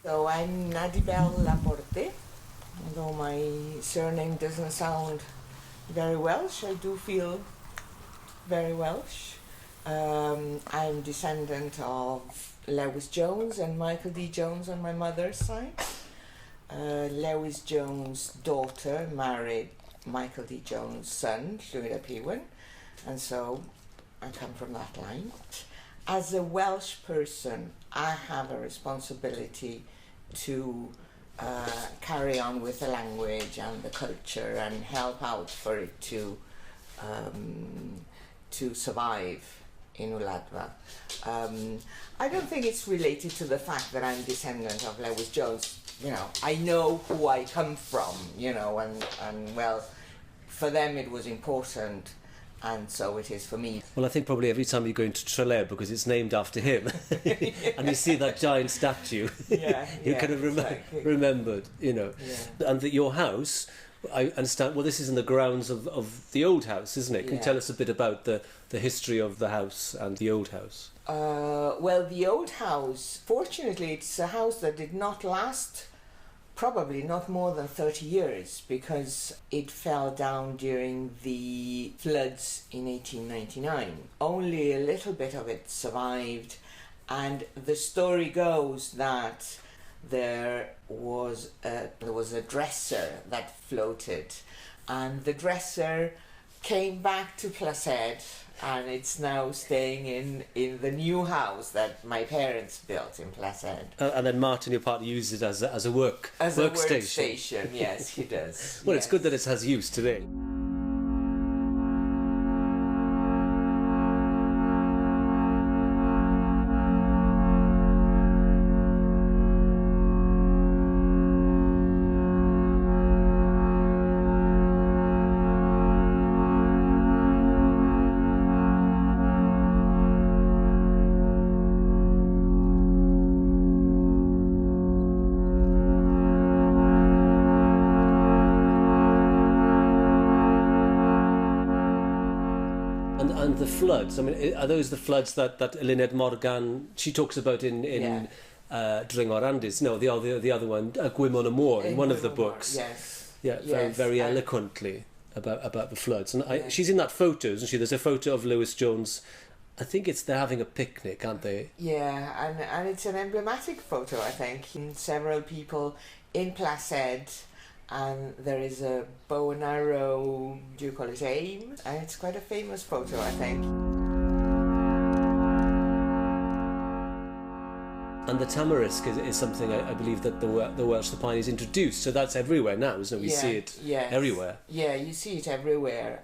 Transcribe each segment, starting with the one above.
So I'm Nadibel although my surname doesn't sound very Welsh. I do feel very Welsh. I'm descendant of Lewis Jones and Michael D. Jones on my mother's side. Lewis Jones' daughter married Michael D. Jones' son, Llyw'r, and so I come from that line. As a Welsh person, I have a responsibility to carry on with the language and the culture and help out for it to survive in Wladfa. I don't think it's related to the fact that I'm descendant of Lewis Jones. You know, I know who I come from, you know, and well, for them it was important, and so it is for me. Well, I think probably every time you go into Trelew, because it's named after him, and you see that giant statue, you kind of remembered, you know. Yeah. And that your house, I understand, well, this is in the grounds of the old house, isn't it? Can you tell us a bit about the history of the house and the old house? Well, the old house, fortunately, it's a house that did not last probably not more than 30 years, because it fell down during the floods in 1899. Only a little bit of it survived, and the story goes that there was a dresser that floated, and the dresser came back to Placed, and it's now staying in the new house that my parents built in Placed. And then Martin, your partner, uses it as a workstation. Yes, he does. Well, yes. It's good that it has use today. And the floods, I mean, are those the floods that Eluned Morgan, she talks about in Dringo'r Andys? No, the other one, Gwymon y Môr, in one of the books. Yes. Yeah, very eloquently about the floods. And she's in that photo, isn't she? There's a photo of Lewis Jones. I think they're having a picnic, aren't they? Yeah, and it's an emblematic photo, I think. Several people in Placed, and there is a bow and arrow, do you call it aim? And it's quite a famous photo, I think. And the tamarisk is something I believe that the Welsh, the pioneers, introduced. So that's everywhere now, isn't it? We see it everywhere. Yeah, you see it everywhere.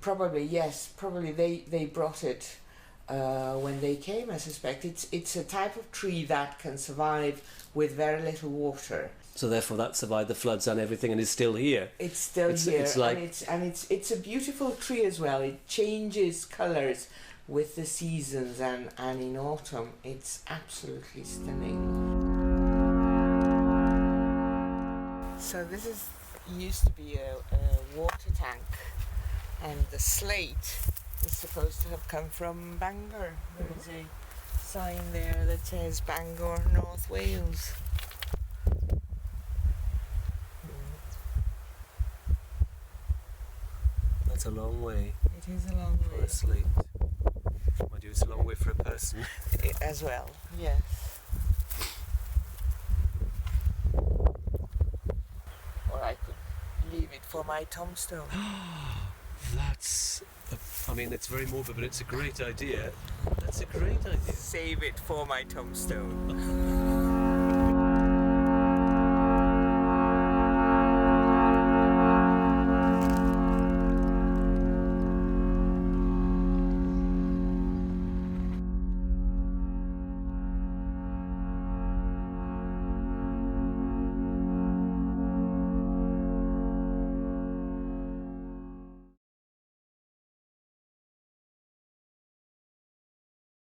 Probably they brought it when they came, I suspect. It's a type of tree that can survive with very little water. So therefore that survived the floods and everything and is still here. It's still here. It's like... it's a beautiful tree as well. It changes colours with the seasons, and in autumn it's absolutely stunning. So this used to be a water tank, and the slate is supposed to have come from Bangor. There is a sign there that says Bangor, North Wales. That's a long way. It is a long way. For a slate. Mind you, it's a long way for a person. As well, yes. Or I could leave it for my tombstone. It's very morbid, but it's a great idea. That's a great idea. Save it for my tombstone.